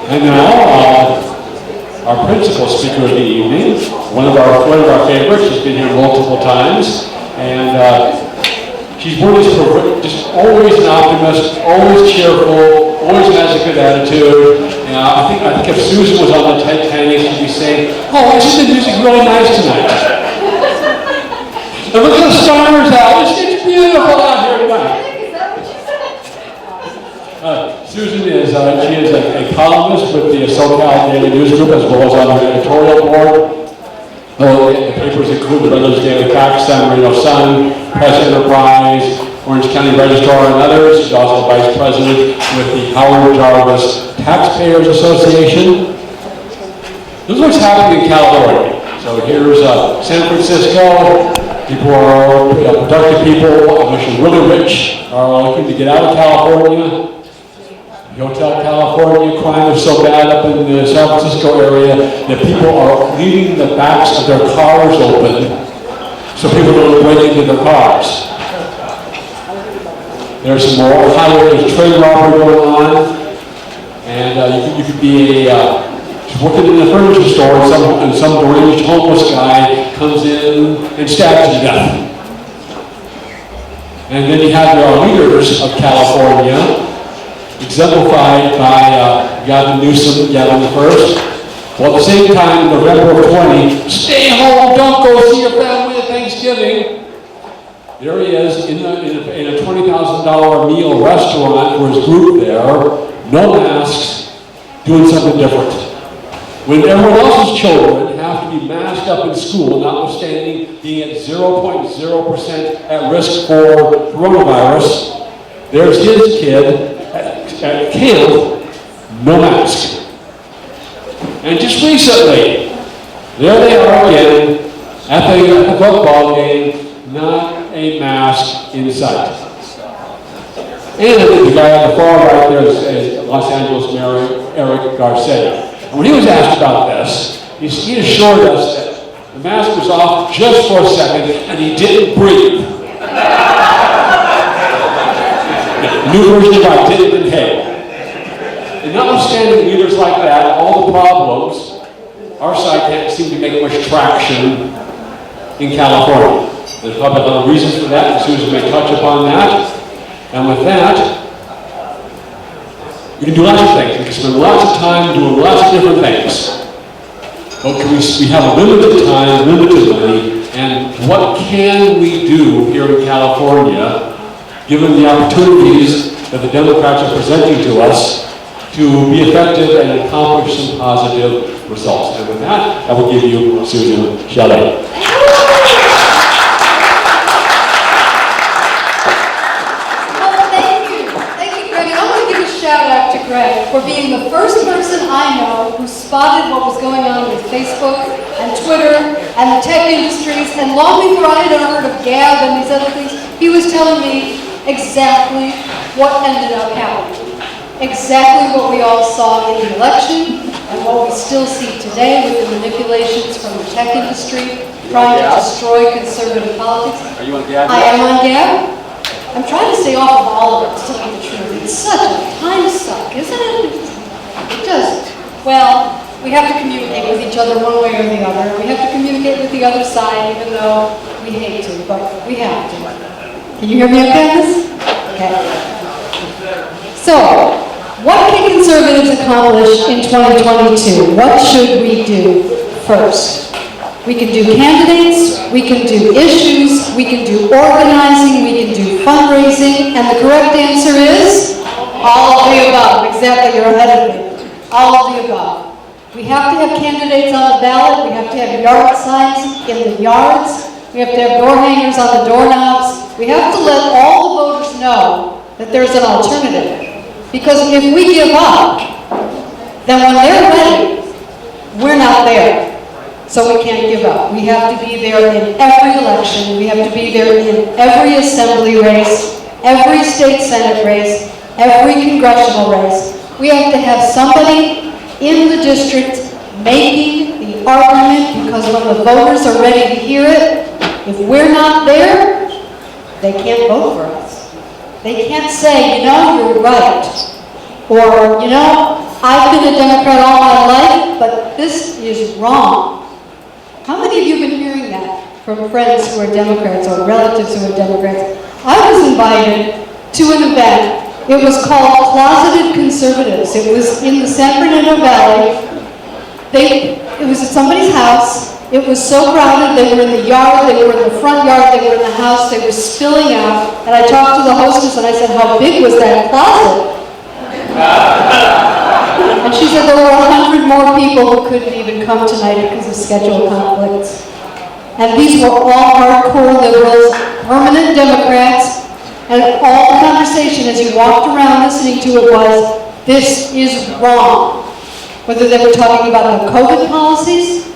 And now, our principal speaker of the evening, one of our favorites. She's been here multiple times, and she's just always an optimist, always cheerful, always has a good attitude. And I think if Susan was on the Titanic, she'd be saying, "Oh, isn't the music really nice tonight? And look at the stars out. It's beautiful out here tonight." Susan is a columnist with the SoCal Daily News Group, as well as on the editorial board. The papers include the Redlands Daily Fax, San Marino Sun, Press Enterprise, Orange County Registrar, and others. She's also vice president with the Howard Jarvis Taxpayers Association. This is what's happening in California. So here's San Francisco. People are productive people, which are really rich, are looking to get out of California. Hotel California, crime is so bad up in the San Francisco area that people are leaving the backs of their cars open so people don't break into their cars. There's some more there's trade robbery going on, and you could be working in a furniture store and some deranged homeless guy comes in and stabs you to death. And then you have your leaders of California, exemplified by Gavin Newsom, Gavin the First. While at the same time, in November of 20, stay home, don't go see your family at Thanksgiving. There he is in a $20,000 meal restaurant for his group there, no masks, doing something different. When everyone else's children have to be masked up in school, notwithstanding being at 0.0% at risk for coronavirus, there's his kid at camp, no mask. And just recently, there they are again at the football game, not a mask in sight. And the guy on the far right there is Los Angeles Mayor Eric Garcetti. And when he was asked about this, he assured us that the mask was off just for a second and he didn't breathe. The new version of I didn't inhale. And notwithstanding leaders like that, all the problems, our side can't seem to make much traction in California. There's probably other reasons for that, and Susan may touch upon that. And with that, we can do lots of things. We can spend lots of time doing lots of different things. But we have limited time, limited money, and what can we do here in California, given the opportunities that the Democrats are presenting to us, to be effective and accomplish some positive results? And with that, I will give you Susan Shelley. Greg, for being the first person I know who spotted what was going on with Facebook and Twitter and the tech industries, and long before I had ever heard of Gab and these other things, he was telling me exactly what ended up happening. Exactly what we all saw in the election and what we still see today with the manipulations from the tech industry trying to destroy conservative politics. Are you on Gab? I am on Gab. I'm trying to stay off of all of it, to tell you the truth. It's such a time suck, isn't it? It just, well, we have to communicate with each other one way or the other. We have to communicate with the other side, even though we hate to, but we have to. Can you hear me okay on this? Okay. So, what can conservatives accomplish in 2022? What should we do first? We can do candidates, we can do issues, we can do organizing, we can do fundraising, and the correct answer is all of the above. Exactly, you're ahead of me. All of the above. We have to have candidates on the ballot, we have to have yard signs in the yards, we have to have door hangers on the doorknobs. We have to let all the voters know that there's an alternative. Because if we give up, then when they're ready, we're not there. So we can't give up. We have to be there in every election. We have to be there in every assembly race, every state senate race, every congressional race. We have to have somebody in the district making the argument, because when the voters are ready to hear it, if we're not there, they can't vote for us. They can't say, you know, you're right. Or, you know, I've been a Democrat all my life, but this is wrong. How many of you have been hearing that from friends who are Democrats or relatives who are Democrats? I was invited to an event. It was called Closeted Conservatives. It was in the San Fernando Valley. It was at somebody's house. It was so crowded. They were in the yard, they were in the front yard, they were in the house, they were spilling out. And I talked to the hostess and I said, how big was that closet? And she said there were 100 more people who couldn't even come tonight because of schedule conflicts. And these were all hardcore liberals, permanent Democrats, and all the conversation as you walked around listening to it was, this is wrong. Whether they were talking about the COVID policies,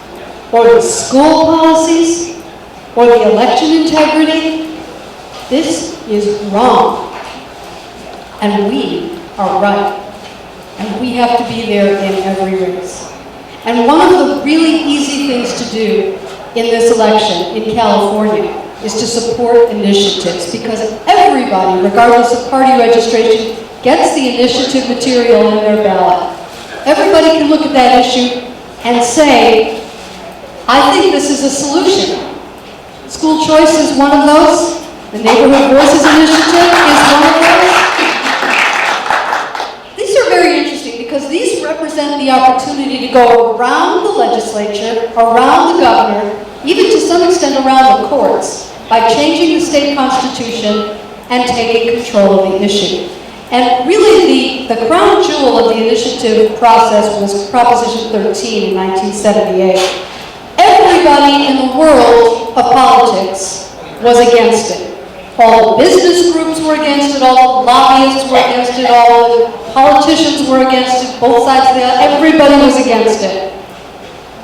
or the school policies, or the election integrity, this is wrong. And we are right. And we have to be there in every race. And one of the really easy things to do in this election in California is to support initiatives, because everybody, regardless of party registration, gets the initiative material in their ballot. Everybody can look at that issue and say, I think this is a solution. School choice is one of those. The Neighborhood Voices Initiative is one of those. These are very interesting because these represent the opportunity to go around the legislature, around the governor, even to some extent around the courts, by changing the state constitution and taking control of the issue. And really the crown jewel of the initiative process was Proposition 13 in 1978. Everybody in the world of politics was against it. All the business groups were against it, all the lobbyists were against it, all the politicians were against it, both sides of the aisle, everybody was against it.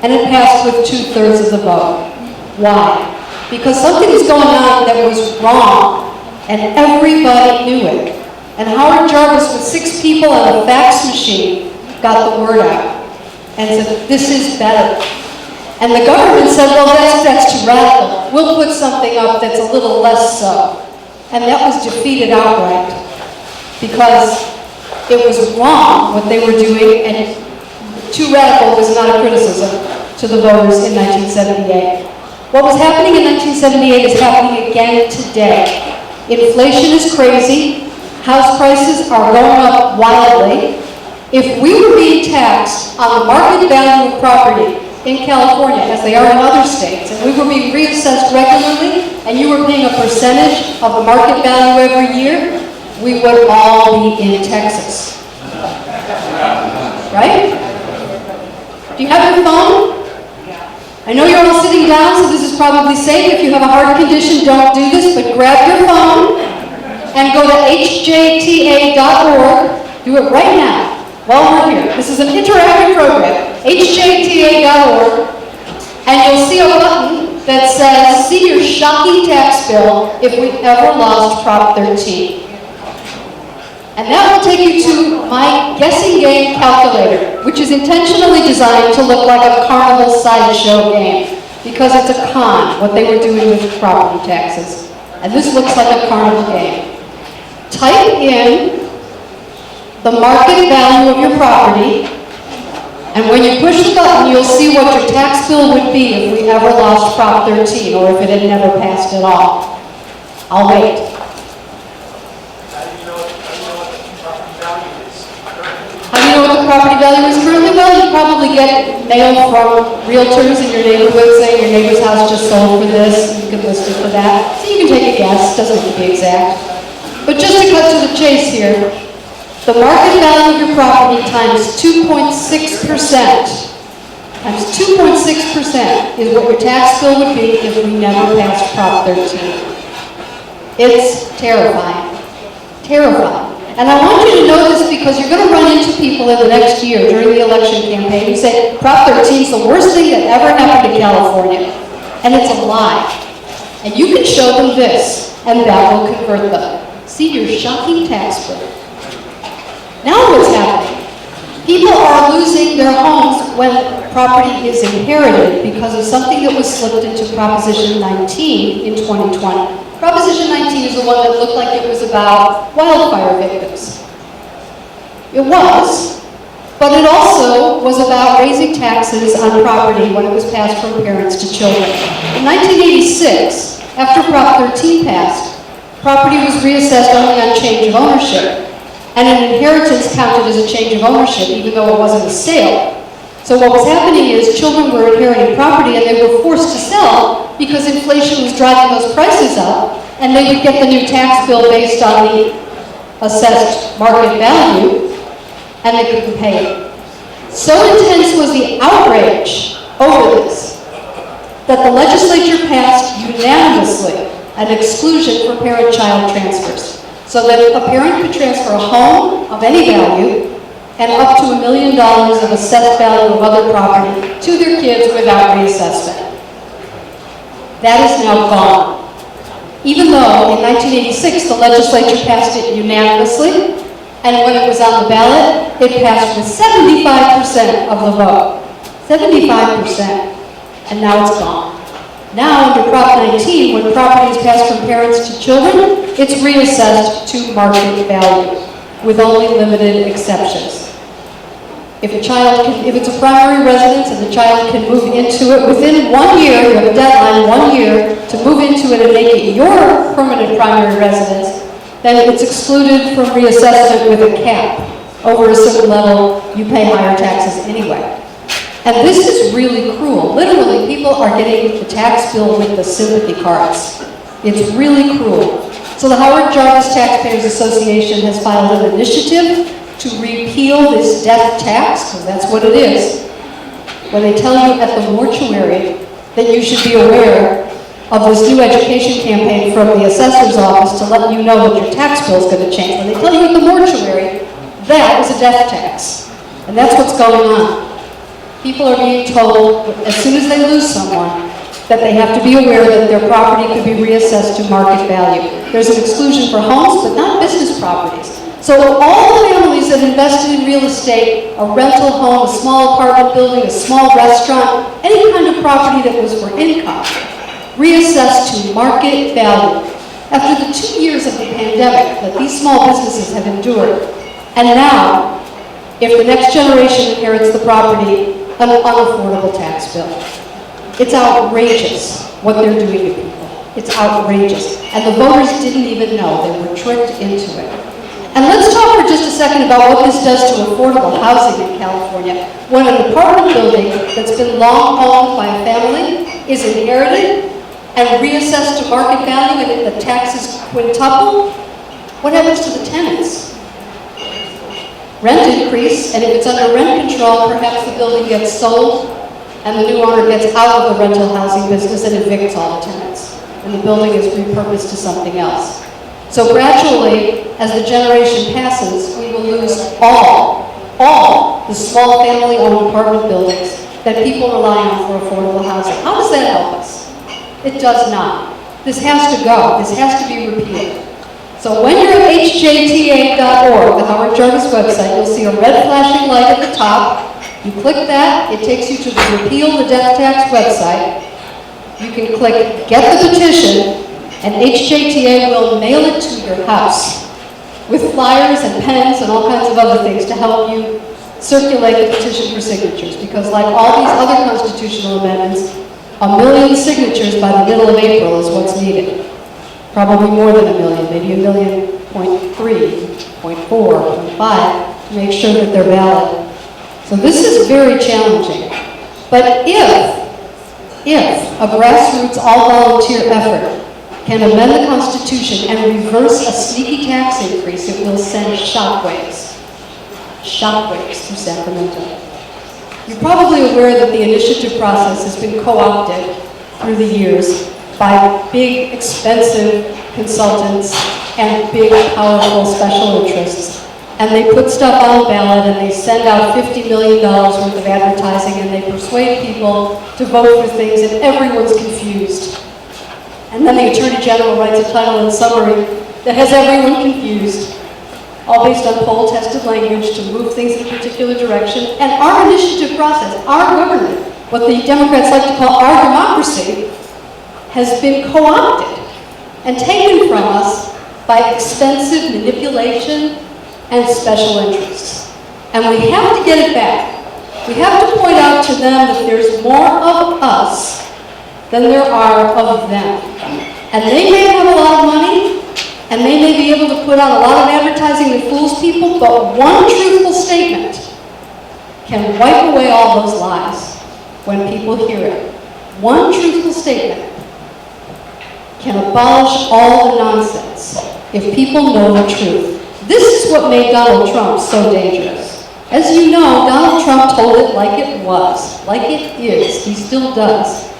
And it passed with 2/3 of the vote. Why? Because something was going on that was wrong, and everybody knew it. And Howard Jarvis, with 6 people and a fax machine, got the word out and said, this is better. And the government said, well, that's too radical. We'll put something up that's a little less so. And that was defeated outright because it was wrong what they were doing, and too radical was not a criticism to the voters in 1978. What was happening in 1978 is happening again today. Inflation is crazy. House prices are going up wildly. If we were being taxed on the market value of property in California, as they are in other states, and we were being reassessed regularly, and you were paying a percentage of the market value every year, we would all be in Texas. Right? Do you have your phone? I know you're all sitting down, so this is probably safe. If you have a heart condition, don't do this, but grab your phone and go to hjta.org. Do it right now while we're here. This is an interactive program. hjta.org, and you'll see a button that says, see your shocking tax bill if we ever lost Prop 13. And that will take you to my guessing game calculator, which is intentionally designed to look like a carnival sideshow game, because it's a con, what they were doing with property taxes. And this looks like a carnival game. Type in the market value of your property, and when you push the button, you'll see what your tax bill would be if we ever lost Prop 13, or if it had never passed at all. I'll wait. How do you know what the property value is currently? Well, you probably get mail from realtors in your neighborhood saying your neighbor's house just sold for this, you can list it for that. So you can take a guess, doesn't have to be exact. But just to cut to the chase here, the market value of your property times 2.6%, times 2.6% is what your tax bill would be if we never passed Prop 13. It's terrifying. Terrifying. And I want you to know this because you're going to run into people in the next year during the election campaign who say, Prop 13 is the worst thing that ever happened to California. And it's a lie. And you can show them this, and that will convert them. See your shocking tax bill. Now what's happening? People are losing their homes when property is inherited because of something that was slipped into Proposition 19 in 2020. Proposition 19 is the one that looked like it was about wildfire victims. It was, But it also was about raising taxes on property when it was passed from parents to children. In 1986, after Prop 13 passed, property was reassessed only on change of ownership, and an inheritance counted as a change of ownership, even though it wasn't a sale. So what was happening is children were inheriting property and they were forced to sell because inflation was driving those prices up, and they would get the new tax bill based on the assessed market value, and they couldn't pay it. So intense was the outrage over this that the legislature passed unanimously an exclusion for parent-child transfers, so that a parent could transfer a home of any value and up to $1 million of assessed value of other property to their kids without reassessment. That is now gone. Even though in 1986 the legislature passed it unanimously, and when it was on the ballot, it passed with 75% of the vote. 75%. And now it's gone. Now under Prop 19, when property is passed from parents to children, it's reassessed to market value, with only limited exceptions. If it's a primary residence and the child can move into it within 1 year, you have a deadline, 1 year, to move into it and make it your permanent primary residence, then it's excluded from reassessment with a cap. Over a certain level, you pay higher taxes anyway. And this is really cruel. Literally, people are getting the tax bill with the sympathy cards. It's really cruel. So the Howard Jarvis Taxpayers Association has filed an initiative to repeal this death tax, because that's what it is. When they tell you at the mortuary that you should be aware of this new education campaign from the assessor's office to let you know that your tax bill is going to change. When they tell you at the mortuary, that is a death tax. And that's what's going on. People are being told, as soon as they lose someone, that they have to be aware that their property could be reassessed to market value. There's an exclusion for homes, but not business properties. So all the families that invested in real estate, a rental home, a small apartment building, a small restaurant, any kind of property that was for income, reassessed to market value. After the 2 years of the pandemic that these small businesses have endured, and now, if the next generation inherits the property, an unaffordable tax bill. It's outrageous what they're doing to people. It's outrageous. And the voters didn't even know. They were tricked into it. And let's talk for just a second about what this does to affordable housing in California. When an apartment building that's been long owned by a family is inherited and reassessed to market value and the taxes quintuple, what happens to the tenants? Rent increase, and if it's under rent control, perhaps the building gets sold and the new owner gets out of the rental housing business and evicts all the tenants. And the building is repurposed to something else. So gradually, as the generation passes, we will lose all the small family-owned apartment buildings that people rely on for affordable housing. How does that help us? It does not. This has to go. This has to be repealed. So when you're at hjta.org, the Howard Jarvis website, you'll see a red flashing light at the top. You click that, it takes you to the Repeal the Death Tax website. You can click Get the Petition, and HJTA will mail it to your house with flyers and pens and all kinds of other things to help you circulate the petition for signatures. Because like all these other constitutional amendments, 1 million signatures by the middle of April is what's needed. Probably more than 1 million, maybe 1.3 million, 0.4, 0.5, to make sure that they're valid. So this is very challenging. But if a grassroots all-volunteer effort can amend the Constitution and reverse a sneaky tax increase, it will send shockwaves through Sacramento. You're probably aware that the initiative process has been co-opted through the years by big, expensive consultants and big, powerful special interests. And they put stuff on the ballot and they send out $50 million worth of advertising and they persuade people to vote for things and everyone's confused. And then the Attorney General writes a title and summary that has everyone confused, all based on poll-tested language to move things in a particular direction. And our initiative process, our government, what the Democrats like to call our democracy, has been co-opted and taken from us by expensive manipulation and special interests. And we have to get it back. We have to point out to them that there's more of us than there are of them. And they may have a lot of money, and they may be able to put out a lot of advertising that fools people, but one truthful statement can wipe away all those lies when people hear it. One truthful statement can abolish all the nonsense if people know the truth. This is what made Donald Trump so dangerous. As you know, Donald Trump told it like it was, like it is. He still does.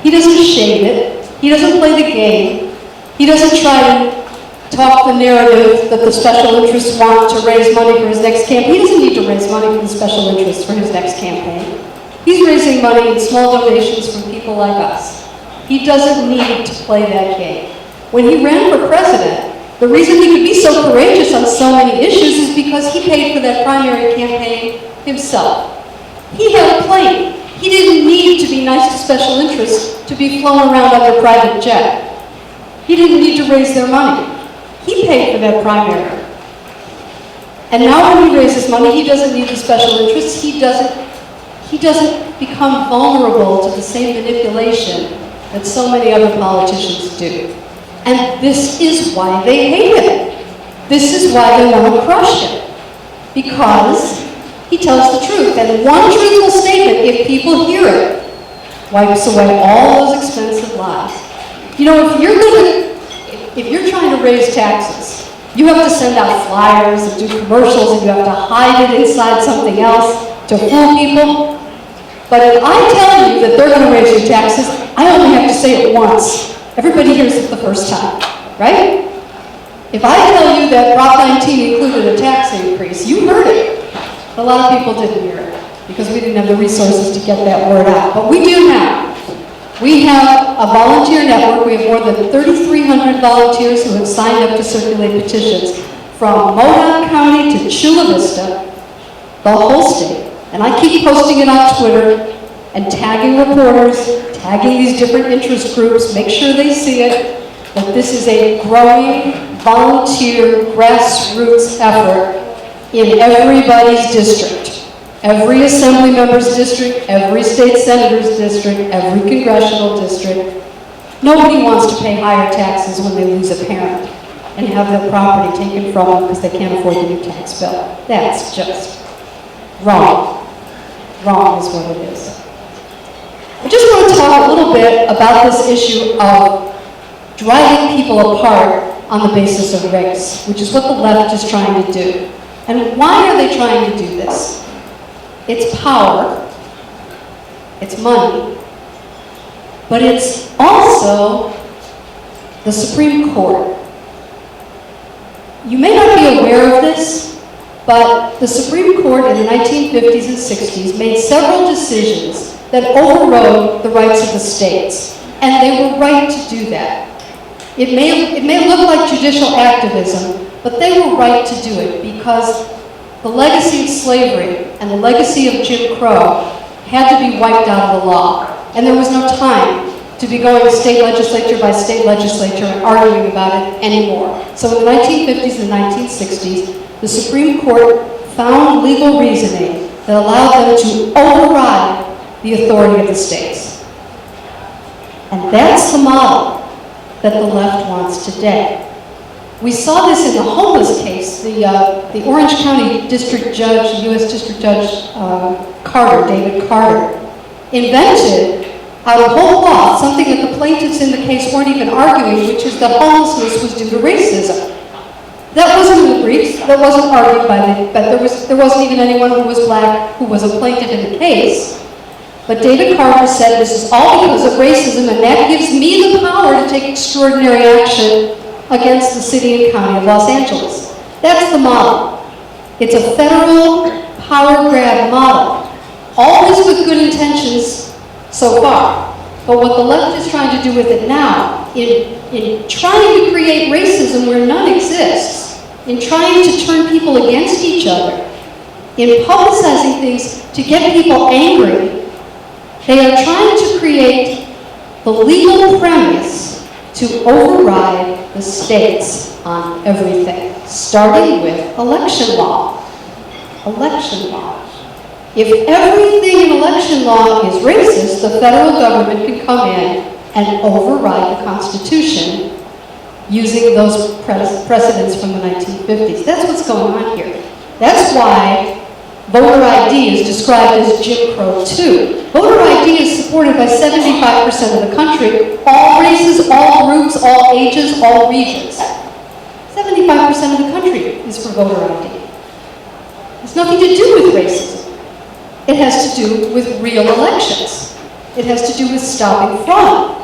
He doesn't shade it. He doesn't play the game. He doesn't try to talk the narrative that the special interests want to raise money for his next campaign. He doesn't need to raise money for the special interests for his next campaign. He's raising money in small donations from people like us. He doesn't need to play that game. When he ran for president, the reason he could be so courageous on so many issues is because he paid for that primary campaign himself. He had a plane. He didn't need to be nice to special interests to be flown around on their private jet. He didn't need to raise their money. He paid for that primary. And now when he raises money, he doesn't need the special interests. He doesn't become vulnerable to the same manipulation that so many other politicians do. And this is why they hate him. This is why they want to crush him. Because he tells the truth. And one truthful statement, if people hear it, wipes away all those expensive lies. You know, if you're trying to raise taxes, you have to send out flyers and do commercials, and you have to hide it inside something else to fool people. But if I tell you that they're going to raise your taxes, I only have to say it once. Everybody hears it the first time, right? If I tell you that Prop 19 included a tax increase, you heard it. A lot of people didn't hear it because we didn't have the resources to get that word out. But we do now. We have a volunteer network. We have more than 3,300 volunteers who have signed up to circulate petitions from Modoc County to Chula Vista, the whole state. And I keep posting it on Twitter and tagging reporters, tagging these different interest groups, make sure they see it, that this is a growing, volunteer, grassroots effort in everybody's district. Every assembly member's district, every state senator's district, every congressional district. Nobody wants to pay higher taxes when they lose a parent and have their property taken from them because they can't afford the new tax bill. That's just wrong. Wrong is what it is. I just want to talk a little bit about this issue of driving people apart on the basis of race, which is what the left is trying to do. And why are they trying to do this? It's power, it's money, but it's also the Supreme Court. You may not be aware of this, but the Supreme Court in the 1950s and 60s made several decisions that overrode the rights of the states, and they were right to do that. It may look like judicial activism, but they were right to do it because the legacy of slavery and the legacy of Jim Crow had to be wiped out of the law, and there was no time to be going state legislature by state legislature and arguing about it anymore. So in the 1950s and 1960s, the Supreme Court found legal reasoning that allowed them to override the authority of the states. And that's the model that the left wants today. We saw this in the homeless case. The Orange County District Judge, U.S. District Judge Carter, David Carter, invented out of whole cloth something that the plaintiffs in the case weren't even arguing, which is that homelessness was due to racism. That wasn't in the briefs, that wasn't argued but there wasn't even anyone who was black who was a plaintiff in the case. But David Carter said this is all because of racism, and that gives me the power to take extraordinary action against the city and county of Los Angeles. That's the model. It's a federal power grab model, always with good intentions so far. But what the left is trying to do with it now, in trying to create racism where none exists, in trying to turn people against each other, in publicizing things to get people angry, they are trying to create the legal premise to override the states on everything, starting with election law. election law. If everything in election law is racist, the federal government can come in and override the Constitution using those precedents from the 1950s. That's what's going on here. That's why voter ID is described as Jim Crow 2. Voter ID is supported by 75% of the country, all races, all groups, all ages, all regions. 75% of the country is for voter ID. It's nothing to do with racism. It has to do with real elections. It has to do with stopping fraud.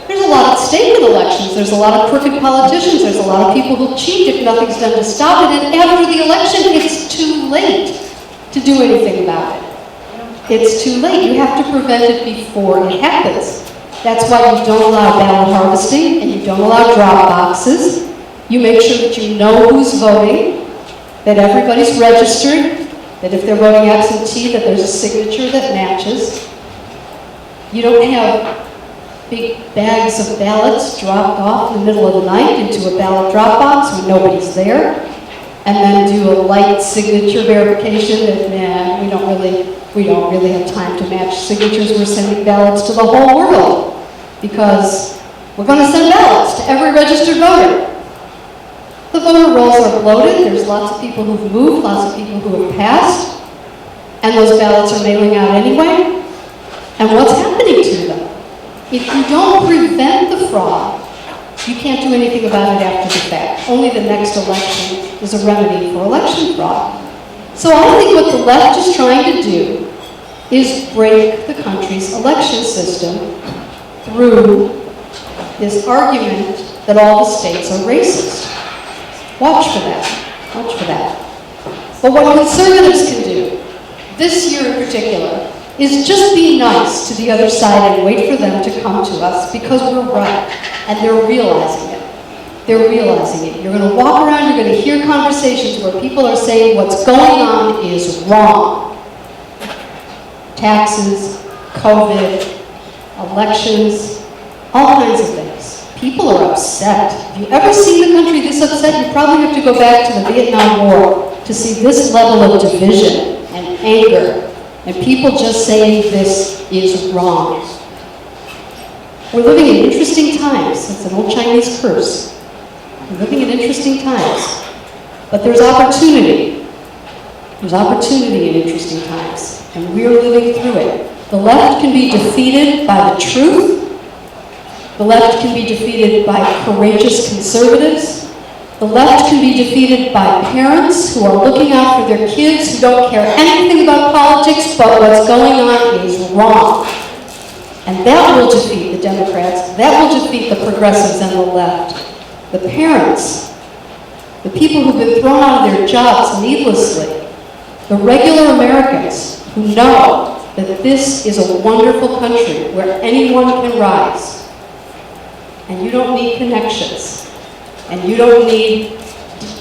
There's a lot at stake in elections. There's a lot of crooked politicians. There's a lot of people who cheat if nothing's done to stop it. And after the election, it's too late to do anything about it. It's too late. You have to prevent it before it happens. That's why you don't allow ballot harvesting and you don't allow drop boxes. You make sure that you know who's voting, that everybody's registered, that if they're voting absentee, that there's a signature that matches. You don't have big bags of ballots dropped off in the middle of the night into a ballot drop box when nobody's there, and then do a light signature verification that, we don't really have time to match signatures. We're sending ballots to the whole world because we're going to send ballots to every registered voter. The voter rolls are bloated. There's lots of people who've moved, lots of people who have passed, and those ballots are mailing out anyway. And what's happening to them? If you don't prevent the fraud, you can't do anything about it after the fact. Only the next election is a remedy for election fraud. So I think what the left is trying to do is break the country's election system through this argument that all the states are racist. Watch for that. Watch for that. But what conservatives can do, this year in particular, is just be nice to the other side and wait for them to come to us because we're right. And they're realizing it. They're realizing it. You're going to walk around, you're going to hear conversations where people are saying what's going on is wrong. Taxes, COVID, elections, all kinds of things. People are upset. If you've ever seen the country this upset, you probably have to go back to the Vietnam War to see this level of division and anger and people just saying this is wrong. We're living in interesting times. It's an old Chinese curse. We're living in interesting times. But there's opportunity. There's opportunity in interesting times. And we're living through it. The left can be defeated by the truth. The left can be defeated by courageous conservatives. The left can be defeated by parents who are looking out for their kids, who don't care anything about politics, but what's going on is wrong. And that will defeat the Democrats. That will defeat the progressives and the left. The parents, the people who've been thrown out of their jobs needlessly, the regular Americans who know that this is a wonderful country where anyone can rise. And you don't need connections. And you don't need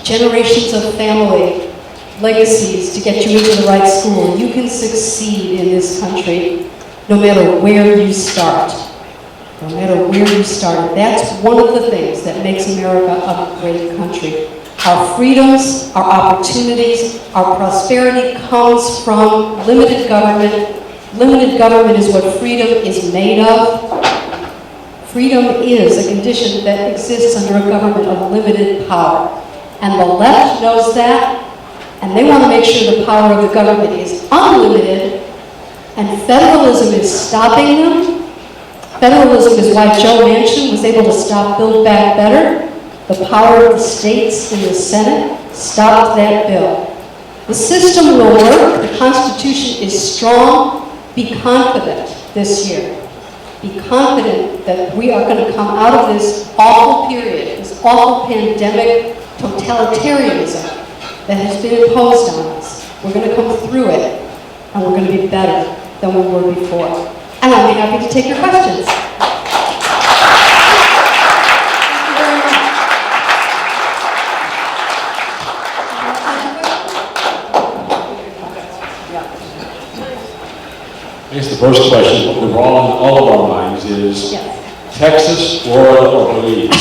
generations of family legacies to get you into the right school. You can succeed in this country no matter where you start. No matter where you start. That's one of the things that makes America a great country. Our freedoms, our opportunities, our prosperity comes from limited government. Limited government is what freedom is made of. Freedom is a condition that exists under a government of limited power. And the left knows that, and they want to make sure the power of the government is unlimited, and federalism is stopping them. Federalism is why Joe Manchin was able to stop Build Back Better. The power of the states in the Senate stopped that bill. The system will work. The Constitution is strong. Be confident this year. Be confident that we are going to come out of this awful period, this awful pandemic totalitarianism that has been imposed on us. We're going to come through it, and we're going to be better than we were before. And I'll be happy to take your questions. I guess the first question, what we're all in all of our minds is Texas, Florida, or Belize?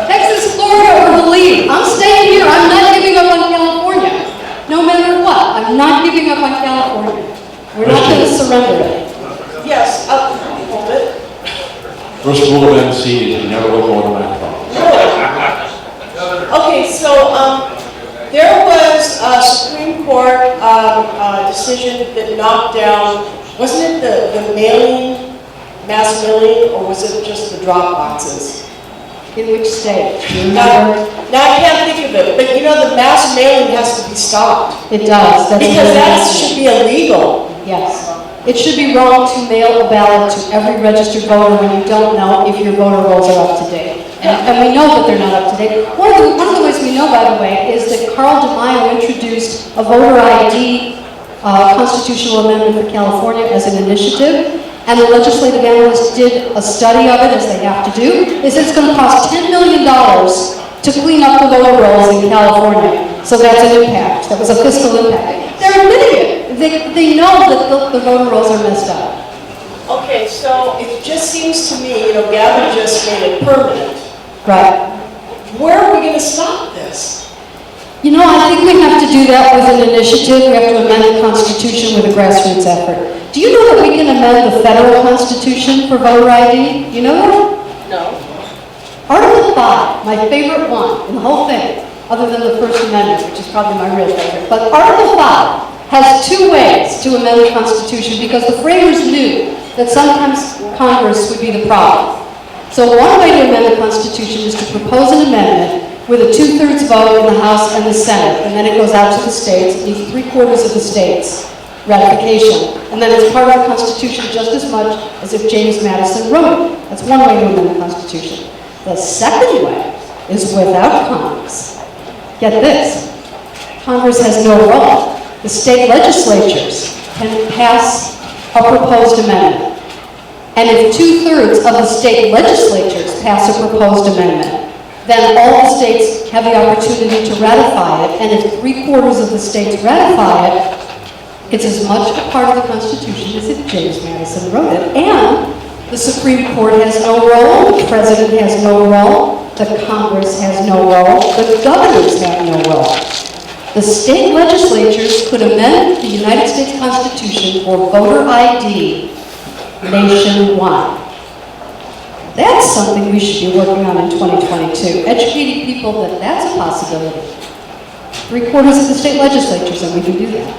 Texas, Florida, or Belize. I'm staying here. I'm not giving up on California. No no matter what. I'm not giving up on California. We're not going to surrender it. Yes, hold it. First rule of MC is you never look over the microphone. Okay, so there was a Supreme Court decision that knocked down, wasn't it the mailing, mass mailing, or was it just the drop boxes? In which state? Do you Now remember? I can't think of it, but you know the mass mailing has to be stopped. It does. That's Because really that easy. should be illegal. Yes. It should be wrong to mail a ballot to every registered voter when you don't know if your voter rolls are up to date. And we know that they're not up to date. One of the ways we know, by the way, is that Carl DeMaio introduced a voter ID constitutional amendment for California as an initiative, and the legislative analysts did a study of it, as they have to do. They said it's going to cost $10 million to clean up the voter rolls in California. So that's an impact. That was a fiscal impact. They're admitting it. They know that the voter rolls are messed up. Okay, so it just seems to me, you know, Gavin just made it permanent. Right. Where are we going to stop this? You know, I think we have to do that with an initiative. We have to amend the Constitution with a grassroots effort. Do you know that we can amend the federal Constitution for voter ID? You know that? No. Article 5, my favorite one in the whole thing, other than the First Amendment, which is probably my real favorite. But Article 5 has two ways to amend the Constitution because the framers knew that sometimes Congress would be the problem. So one way to amend the Constitution is to propose an amendment with a 2/3 vote in the House and the Senate, and then it goes out to the states. It needs 3/4 of the states' ratification, and then it's part of the Constitution just as much as if James Madison wrote it. That's one way to amend the Constitution. The second way is without Congress. Get this, Congress has no role. The state legislatures can pass a proposed amendment. And if 2/3 of the state legislatures pass a proposed amendment, then all the states have the opportunity to ratify it, and if 3/4 of the states ratify it, it's as much a part of the Constitution as if James Madison wrote it. And the Supreme Court has no role, the President has no role, the Congress has no role, the governors have no role. The state legislatures could amend the United States Constitution for voter ID nationwide. That's something we should be working on in 2022, educating people that that's a possibility. 3/4 of the state legislatures, and we can do that.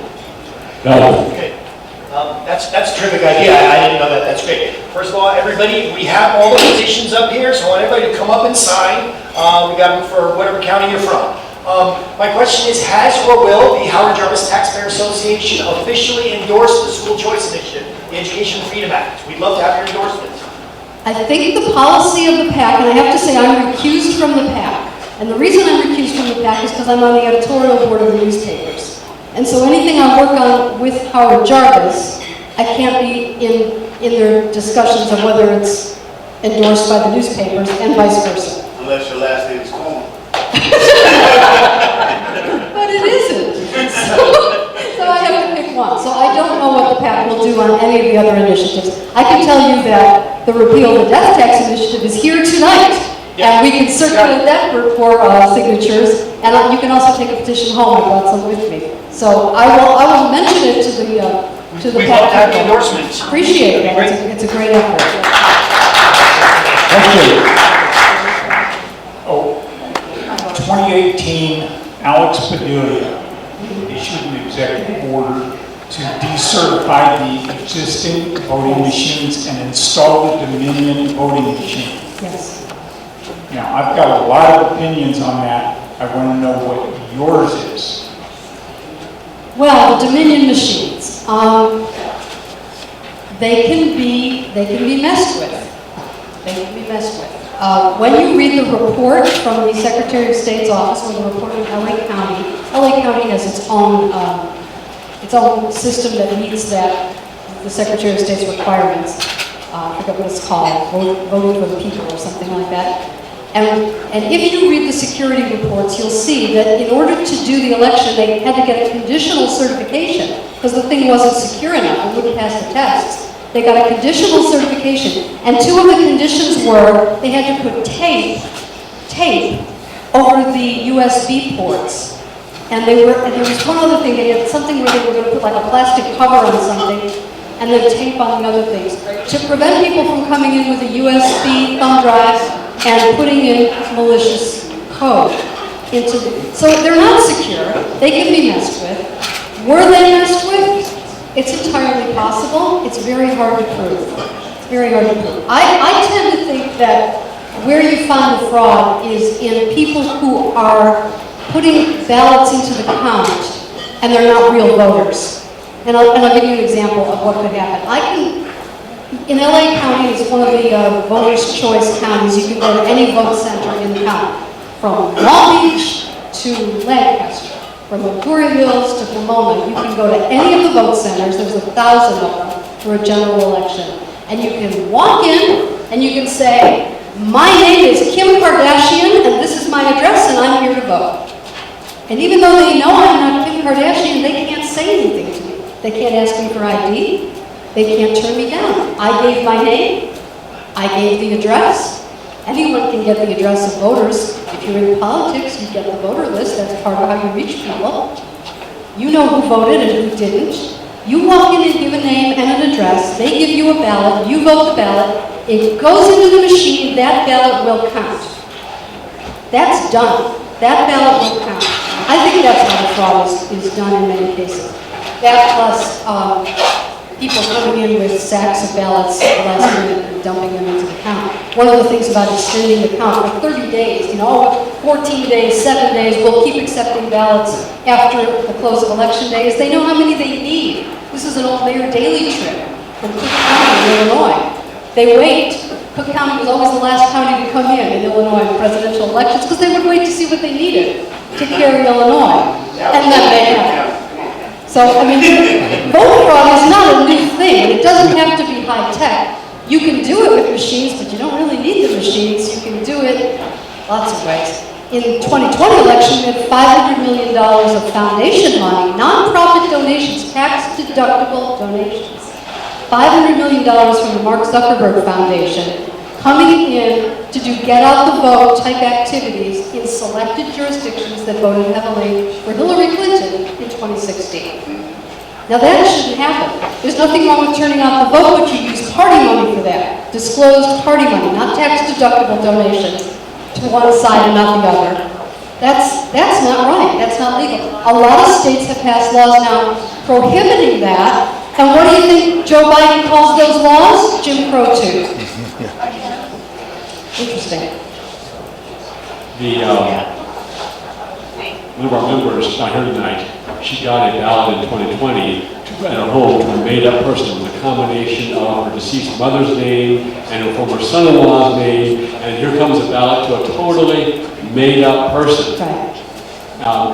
No. Okay. That's a terrific idea. I didn't know that. That's great. First of all, everybody, we have all the petitions up here, so I want everybody to come up and sign. We got them for whatever county you're from. My question is, has or will the Howard Jarvis Taxpayer Association officially endorsed the School Choice Initiative, the Education Freedom Act? We'd love to have your endorsement. I think the policy of the PAC, and I have to say I'm recused from the PAC, and the reason I'm recused from the PAC is because I'm on the editorial board of the newspapers. And so anything I work on with Howard Jarvis, I can't be in their discussions of whether it's endorsed by the newspapers and vice versa. Unless your last name is Coleman. But it isn't. So I have to pick one. So I don't know what the PAC will do on any of the other initiatives. I can tell you that the repeal of the death tax initiative is here tonight. And we can circulate that for signatures. And you can also take a petition home. I brought some with me. So I will mention it to the We'd PAC. love to have the endorsement. Appreciate it. It's a great effort. Oh, 2018, Alex Bedelia issued an executive order to decertify the existing voting machines and install the Dominion voting machine. Yes. Now, I've got a lot of opinions on that. I want to know what yours is. Well, the Dominion machines, they can be messed with. They can be messed with. When you read the report from the Secretary of State's office, or the report of LA County has its own system that meets the Secretary of State's requirements. I forget what it's called, voting for the people or something like that. And if you read the security reports, you'll see that in order to do the election, they had to get a conditional certification because the thing wasn't secure enough. It wouldn't pass the tests. They got a conditional certification, and two of the conditions were they had to put tape over the USB ports. And there was one other thing, they had something where they were going to put like a plastic cover on something, and then tape on the other things, to prevent people from coming in with a USB thumb drive and putting in malicious code into the, so they're not secure, they can be messed with. Were they messed with? It's entirely possible, it's very hard to prove. It's very hard to prove. I tend to think that where you find the fraud is in people who are putting ballots into the count and they're not real voters. And I'll give you an example of what could happen. In LA County, it's one of the voters' choice counties. You can go to any vote center in the county, from Long Beach to Lancaster, from Missouri Hills to Pomona. You can go to any of the vote centers. There's 1,000 of them for a general election. And you can walk in and you can say, my name is Kim Kardashian and this is my address and I'm here to vote. And even though they know I'm not Kim Kardashian, they can't say anything to me. They can't ask me for ID. They can't turn me down. I gave my name. I gave the address. Anyone can get the address of voters. If you're in politics, you get the voter list. That's part of how you reach people. You know who voted and who didn't. You walk in and give a name and an address. They give you a ballot. You vote the ballot. It goes into the machine. That ballot will count. That's done. That ballot will count. I think that's how the fraud is done in many cases. That plus people coming in with sacks of ballots last minute and dumping them into the count. One of the things about extending the count for 30 days, 14 days, 7 days, we'll keep accepting ballots after the close of election day, is they know how many they need. This is an old Mayor Daley trip from Cook County in Illinois. They wait. Cook County was always the last county to come in Illinois in presidential elections because they would wait to see what they needed to carry Illinois. And then they have. So, I mean, voter fraud is not a new thing. It doesn't have to be high-tech. You can do it with machines, but you don't really need the machines. You can do it lots of ways. In the 2020 election, we had $500 million of foundation money, nonprofit donations, tax-deductible donations. $500 million from the Mark Zuckerberg Foundation coming in to do get-out-the-vote type activities in selected jurisdictions that voted heavily for Hillary Clinton in 2016. Now that shouldn't happen. There's nothing wrong with turning out the vote, but you use party money for that. Disclosed party money, not tax-deductible donations to one side and not the other. That's not right. That's not legal. A lot of states have passed laws now prohibiting that. And what do you think Joe Biden calls those laws? Jim Crow 2. Interesting. One of our members, not here tonight, she got a ballot in 2020 at her home to a made-up person with a combination of her deceased mother's name and her former son-in-law's name, and here comes a ballot to a totally made-up person. Right.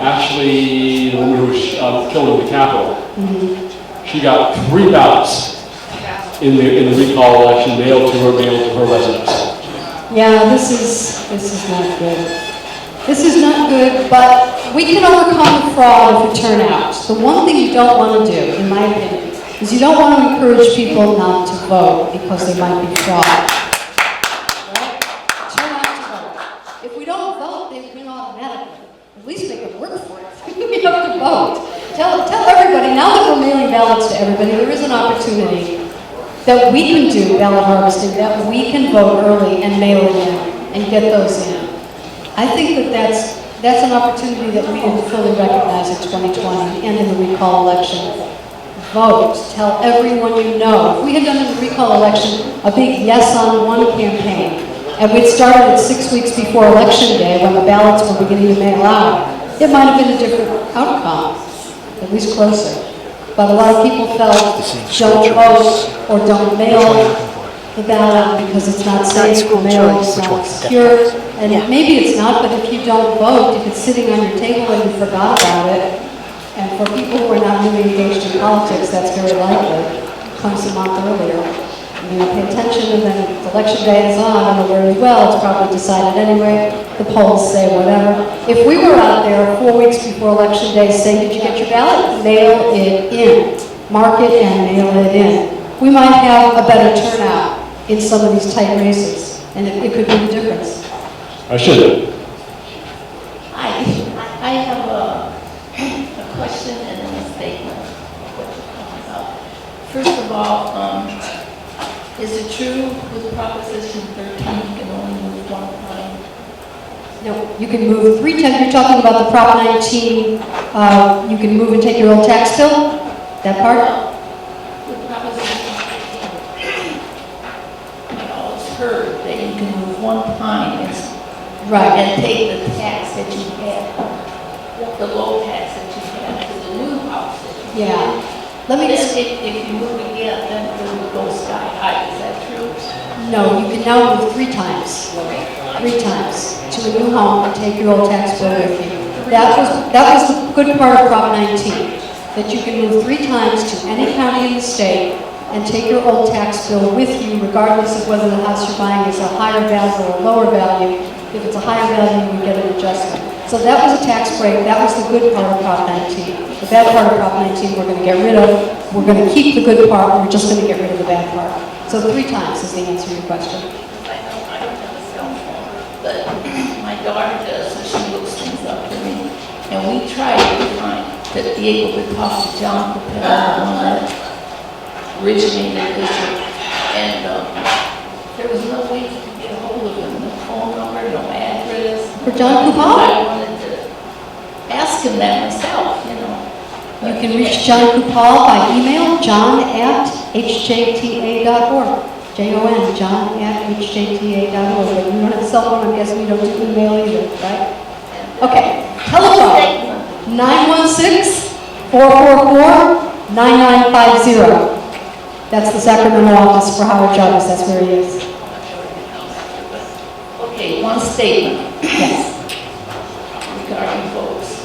Actually, the woman who was killed in the Capitol, she got 3 ballots in the recall election mailed to her residence. Yeah, this is not good. This is not good, but we can overcome the fraud if we turn out. The one thing you don't want to do, in my opinion, is you don't want to encourage people not to vote because they might be fraud. Right? Turn out to vote. If we don't vote, they win automatically. At least make them work for it. We have to vote. Tell everybody, now that we're mailing ballots to everybody, there is an opportunity that we can do ballot harvesting, that we can vote early and mail it in and get those in. I think that's an opportunity that we didn't fully recognize in 2020 and in the recall election. Vote. Tell everyone you know. If we had done in the recall election a big yes on one campaign, and we'd started at 6 weeks before election day when the ballots were beginning to mail out, it might have been a different outcome, at least closer. But a lot of people felt don't vote or don't mail the ballot because it's not safe to mail, it's not secure. And maybe it's not, but if you don't vote, if it's sitting on your table and you forgot about it, and for people who are not really engaged in politics, that's very likely. It comes a month earlier. You pay attention, and then if election day is on, and very well, it's probably decided anyway. The polls say whatever. If we were out there 4 weeks before election day saying, did you get your ballot? Mail it in. Mark it and mail it in. We might have a better turnout in some of these tight races, and it could be the difference. I should. I have a First of all, is it true with Proposition 13, you can only move one pine? No, you can move 3 times. You're talking about the Prop 19, you can move and take your old tax bill? That part? With Proposition 13, I always heard that you can move one pine Right. and take the tax that you had, the low tax that you had to the new house that you had. Yeah. Let me Then just, if you move again, then it would go sky high, is that true? no, you can now move 3 times. 3 times to a new home and take your old tax bill with you. That was the good part of Prop 19, that you can move 3 times to any county in the state and take your old tax bill with you, regardless of whether the house you're buying is a higher value or a lower value. If it's a higher value, you get an adjustment. So that was a tax break. That was the good part of Prop 19. The bad part of Prop 19 we're going to get rid of. We're going to keep the good part, and we're just going to get rid of the bad part. So 3 times is the answer to your question. I know I don't have a cell phone, but my daughter does, so she looks things up for me. And we tried to be able to talk to John Capel, the one that originated this, and there was no way to get a hold of him, no phone number, no address. For John Capel? I wanted to ask him that myself, you know. You can reach John Kupal by email, john@hjta.org. Jon, john@hjta.org. But you don't have a cell phone, I'm guessing you don't do email either, right? Okay, telephone, 916-444-9950. That's the Sacramento office for Howard Jarvis, that's where he is. Okay, one statement. Yes. Regarding votes.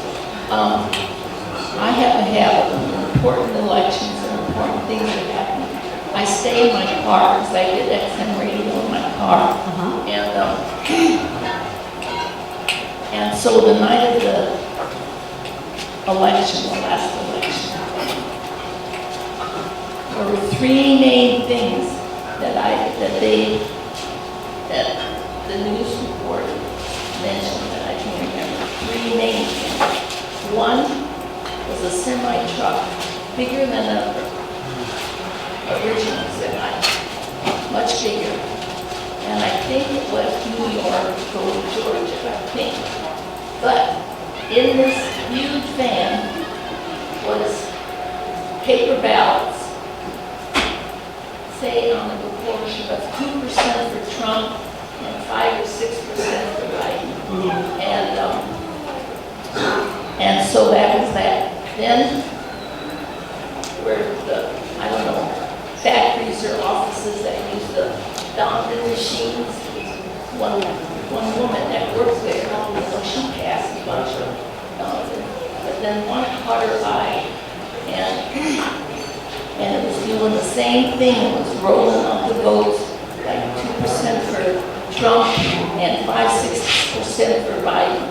I have a habit of important elections and important things that happen. I stay in my car because I get XM radio in my car. And so the night of the election, the last election, there were 3 main things that the news report mentioned that I can remember. 3 main things. One was a semi-truck, bigger than an original semi, much bigger. And I think it left New York to go to Georgia, I think. But in this huge van was paper ballots, say on the proportion of 2% for Trump and 5 or 6% for Biden. And so that was that. Then, where the, I don't know, factories or offices that use the Donovan machines, one woman that works there, so she passed a bunch of Donovan, but then one caught her eye, and it was doing the same thing. It was rolling up the votes, like 2% for Trump and 5-6% for Biden.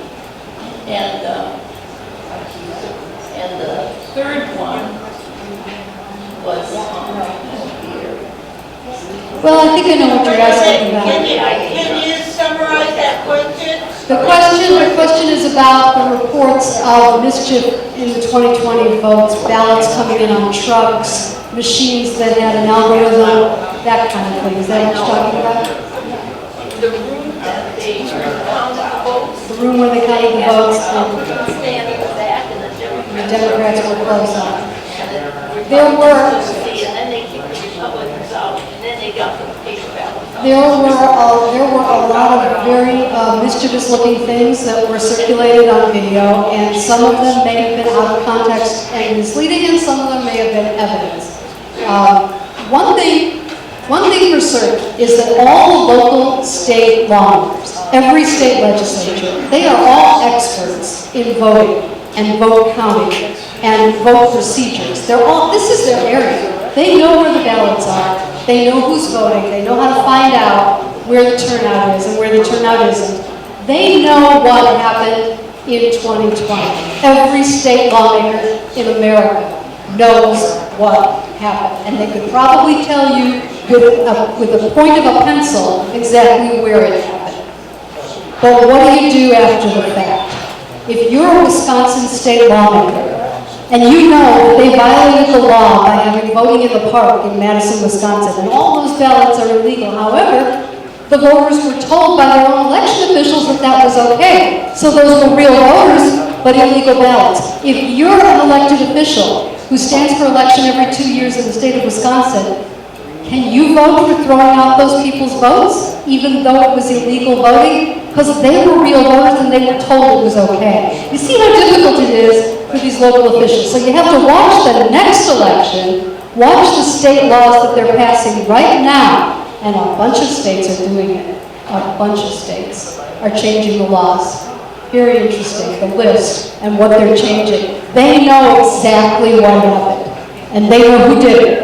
And the third one was here. Well, I think I know what you're asking about. Can you summarize that question? The question is about the reports of mischief in the 2020 votes, ballots coming in on trucks, machines that had an algorithm, that kind of thing. Is that what you're talking about? The room that they counted the votes. The room where they counted the votes, Stand in the back and the the Democrats were close on. And There were, then they kicked the Republicans out, and then they got the paper ballots. there were a lot of very mischievous-looking things that were circulated on video, and some of them may have been out of context and misleading, and some of them may have been evidence. One thing for certain is that all the local state lawmakers, every state legislature, they are all experts in voting and vote counting and vote procedures. This is their area. They know where the ballots are. They know who's voting. They know how to find out where the turnout is and where the turnout isn't. They know what happened in 2020. Every state lawmaker in America knows what happened. And they could probably tell you with the point of a pencil exactly where it happened. But what do you do after the fact? If you're a Wisconsin state lawmaker And you know that they violated the law by having voting in the park in Madison, Wisconsin, and all those ballots are illegal. However, the voters were told by their own election officials that that was okay. So those were real voters, but illegal ballots. If you're an elected official who stands for election every 2 years in the state of Wisconsin, can you vote for throwing out those people's votes, even though it was illegal voting? Because they were real voters and they were told it was okay. You see how difficult it is for these local officials. So you have to watch the next election, watch the state laws that they're passing right now, and a bunch of states are doing it. A bunch of states are changing the laws. Very interesting, the list and what they're changing. They know exactly what happened, and they know who did it,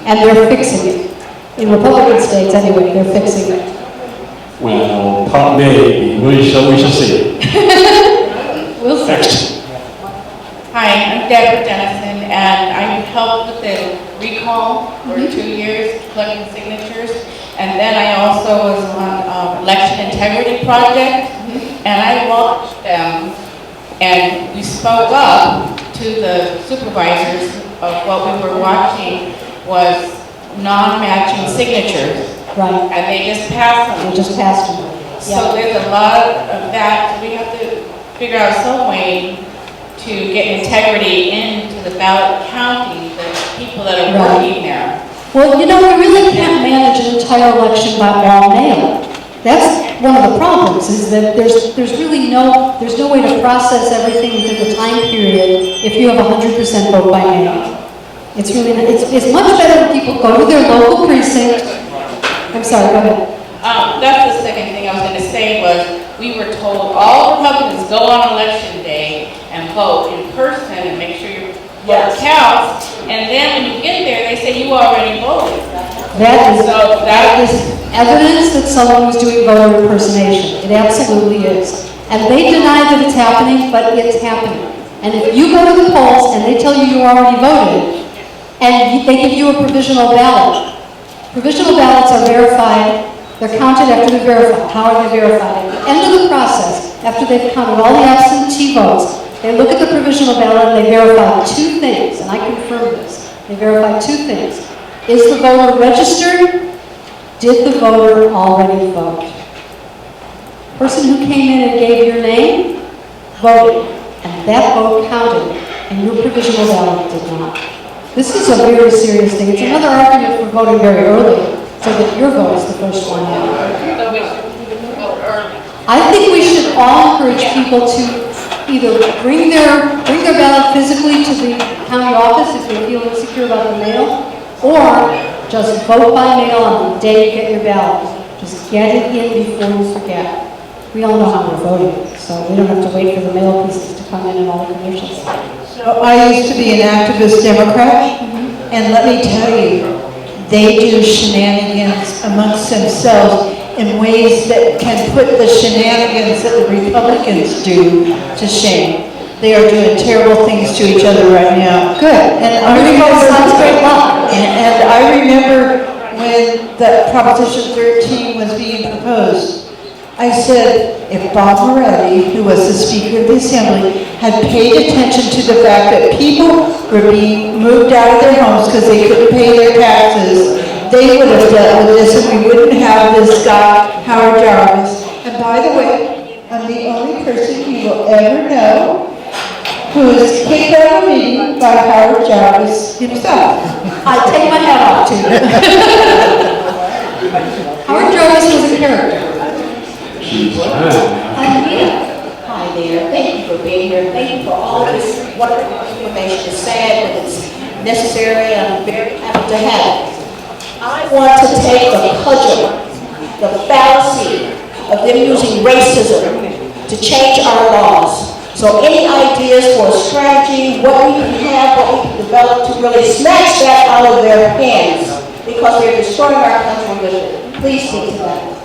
and they're fixing it. In Republican states, anyway, they're fixing it. Well, maybe, we shall see. We'll see. Next. Hi, I'm Deborah Dennison, and I helped with the recall for 2 years, collecting signatures. And then I also was on election integrity project, and I watched them, and we spoke up to the supervisors of what we were watching was non-matching signatures. Right. And they just passed them. They just passed them. So there's a lot of that. We have to figure out some way to get integrity into the ballot counting, the people that are working there. Well, you know, we really can't manage an entire election by all mail. That's one of the problems, is that there's really no way to process everything within the time period if you have 100% vote by mail. It's really, it's much better when people go to their local precinct. I'm sorry, go ahead. That's the second thing I was going to say was, we were told all Republicans go on election day and vote in person and make sure your vote counts. And then when you get there, they say you already voted. That is evidence that someone was doing voter impersonation. It absolutely is. And they deny that it's happening, but it's happening. And if you go to the polls and they tell you you already voted, and they give you a provisional ballot, provisional ballots are verified. They're counted after they're verified. How are they verified? At the end of the process, after they've counted all the absentee votes, they look at the provisional ballot and they verify two things, and I confirm this. They verify two things. Is the voter registered? Did the voter already vote? Person who came in and gave your name voted, and that vote counted, and your provisional ballot did not. This is a very serious thing. It's another argument for voting very early, so that your vote is the first one out. So we should vote early. I think we should all encourage people to either bring their ballot physically to the county office if they feel insecure about the mail, or just vote by mail on the day you get your ballot. Just get it in before you forget. We all know how we're voting, so we don't have to wait for the mail pieces to come in and all the commercials. So I used to be an activist Democrat, and let me tell you, they do shenanigans amongst themselves in ways that can put the shenanigans that the Republicans do to shame. They are doing terrible things to each other right now. Good. And I remember when the Proposition 13 was being proposed, I said, if Bob Moretti, who was the Speaker of the Assembly, had paid attention to the fact that people were being moved out of their homes because they couldn't pay their taxes, they would have dealt with this and we wouldn't have this guy, Howard Jarvis. And by the way, I'm the only person you will ever know who is kicked out of a meeting by Howard Jarvis himself. I take my hat off to you. Howard Jarvis was a character. Hi there, thank you for being here, thank you for all this wonderful information. It's sad, but it's necessary, and I'm very happy to have it. I want to take the cudgel, the fallacy of them using racism to change our laws. So any ideas for a strategy, what we can have, what we can develop to really snatch that out of their hands, because they're destroying our country with it. Please speak to that.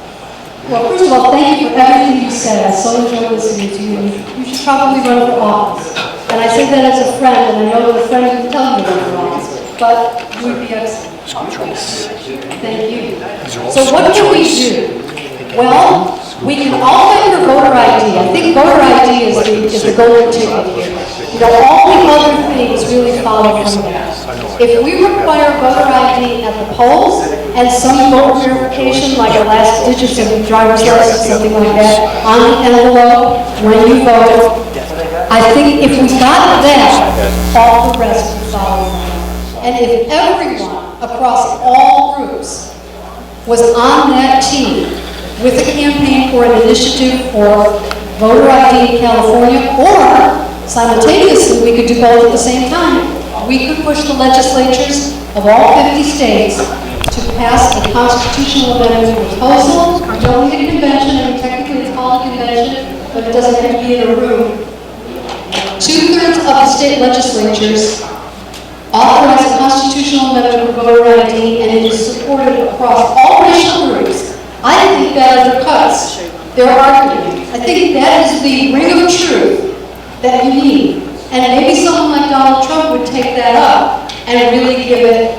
Well, first of all, thank you for everything you said. I so enjoyed listening to you. You should probably run for office. And I say that as a friend, and I know that a friend would tell you to run for office. But it would be excellent. Thank you. So what can we do? Well, we can all fight for voter ID. I think voter ID is the golden ticket here. all the other things really follow from that. If we require voter ID at the polls and some voter verification, like the last digits of the driver's license, something like that, on the envelope when you vote, I think if we got that, all the rest would follow. And if everyone across all groups was on that team with a campaign for an initiative for voter ID in California, or simultaneously, we could do both at the same time. We could push the legislatures of all 50 states to pass a constitutional amendment proposal. We don't need a convention, and technically it's called a convention, but it doesn't have to be in a room. 2/3 of the state legislatures authorize a constitutional amendment for voter ID, and it is supported across all racial groups. I think that undercuts their argument. I think that is the ring of truth that you need. And maybe someone like Donald Trump would take that up and really give it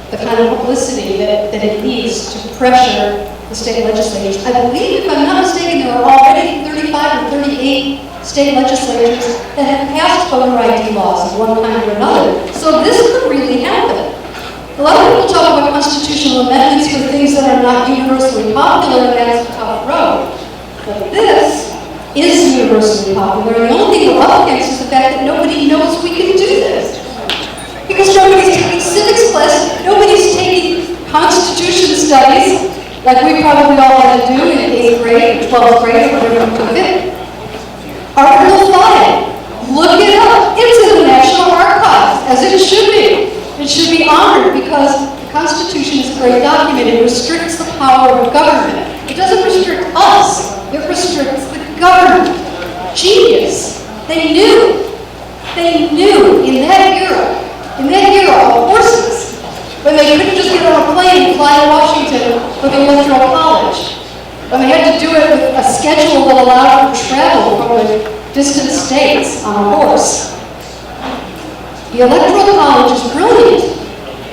the kind of publicity that it needs to pressure the state legislatures. I believe, if I'm not mistaken, there are already 35 or 38 state legislatures that have passed voter ID laws of one kind or another. So this could really happen. A lot of people talk about constitutional amendments for things that are not universally popular, and that's a tough road. But this is universally popular, and the only thing we're up against is the fact that nobody knows we can do this. Because nobody's taking civics class, nobody's taking constitution studies, like we probably all had to do in 8th grade, 12th grade, or whatever we took it. Article 5, look it up. It's in the National Archives, as it should be. It should be honored because the Constitution is a great document. It restricts the power of government. It doesn't restrict us. It restricts the government. Genius. They knew in that era of horses, when they couldn't just get on a plane and fly to Washington for the Electoral College, when they had to do it with a schedule that allowed for travel from the distant states on a horse. The Electoral College is brilliant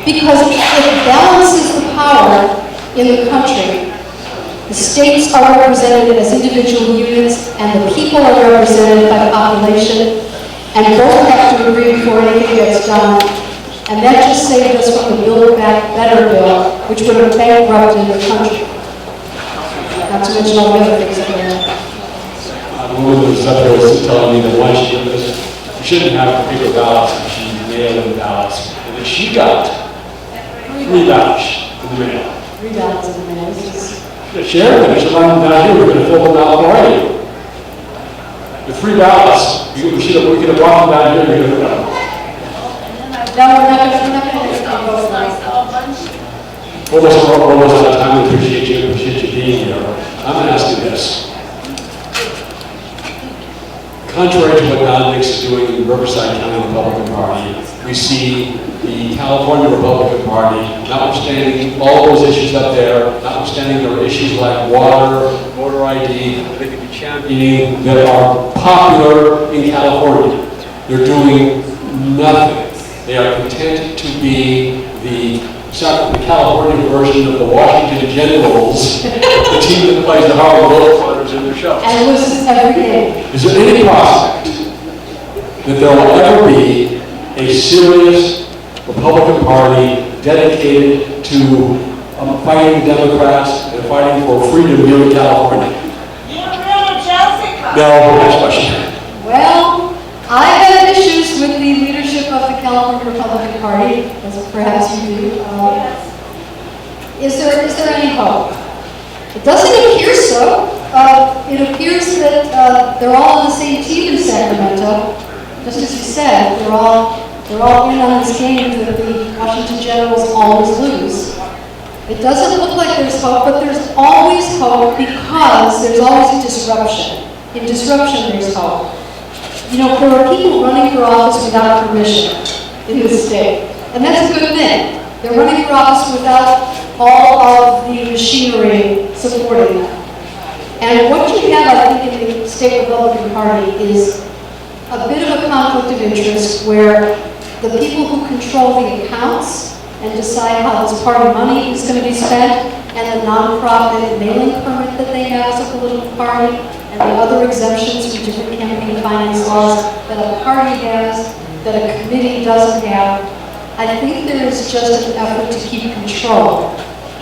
because it balances the power in the country. The states are represented as individual units, and the people are represented by population, and both have to agree before anything gets done. And that just saved us from the Build Back Better bill, which would have bankrupted the country. Not to mention all the other things that are there. The woman was up there was telling me that why she did this, she shouldn't have paper ballots, and she mailed in ballots. And then she got 3 ballots in the mail. 3 ballots in the mail. The sheriff finished around down here, we're going to fill them out for you. The 3 ballots, we could have walked down here, we could have No, we're not going to vote for it. almost out of time. We appreciate you being here. I'm going to ask you this. Contrary to what Don Nix is doing in the Riverside County Republican Party, we see the California Republican Party, notwithstanding all those issues up there, notwithstanding there are issues like water, voter ID, that they could be championing, that are popular in California. They're doing nothing. They are content to be the California version of the Washington Generals, the team that plays the Harlem Globetrotters in their shows. And loses every game. Is there any prospect that there will ever be a serious Republican Party dedicated to fighting Democrats and fighting for freedom here in California? No, next question. Well, I have issues with the leadership of the California Republican Party, as perhaps you do. Is there any hope? It doesn't appear so. It appears that they're all on the same team in Sacramento. Just as you said, they're all in on this game that the Washington Generals always lose. It doesn't look like there's hope, but there's always hope because there's always a disruption. In disruption, there's hope. You know, there are people running for office without permission in this state, and that's a good thing. They're running for office without all of the machinery supporting them. And what you have, I think, in the state Republican Party is a bit of a conflict of interest where the people who control the accounts and decide how this party money is going to be spent, and the nonprofit mailing permit that they have as a political party, and the other exemptions from different campaign finance laws that a party has, that a committee doesn't have. I think there is just an effort to keep control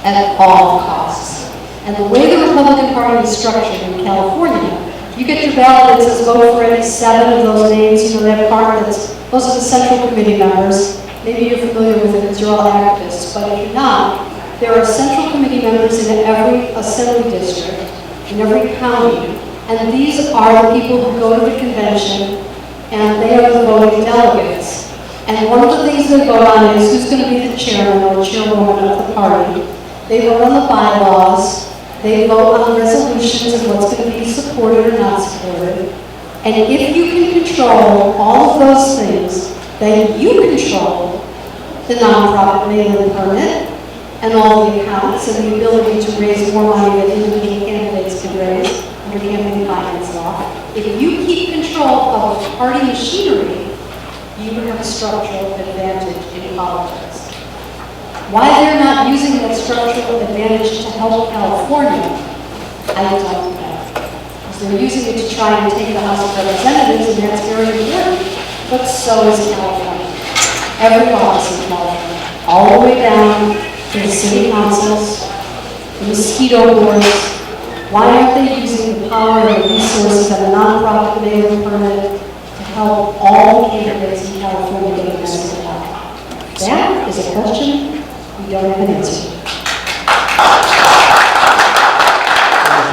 at all costs. And the way the Republican Party is structured in California, you get your ballot that says vote for any 7 of those names, you know, that part those are the central committee members. Maybe you're familiar with it because you're all activists, but if you're not, there are central committee members in every assembly district, in every county, and these are the people who go to the convention, and they are the voting delegates. And one of the things they vote on is who's going to be the chairman or chairwoman of the party. They vote on the bylaws. They vote on resolutions and what's going to be supported or not supported. And if you can control all of those things, then you control the nonprofit mailing permit and all the accounts and the ability to raise more money than individual candidates can raise under campaign finance law. If you keep control of the party machinery, you have a structural advantage in politics. Why they're not using that structural advantage to help California, I don't know. Because they're using it to try and take the House of Representatives, and that's very important, but so is California. Every office in California, all the way down to the city councils, the mosquito boards. Why aren't they using the power and the resources of a nonprofit mailing permit to help all candidates in California get a message out? That is a question we don't have an answer to.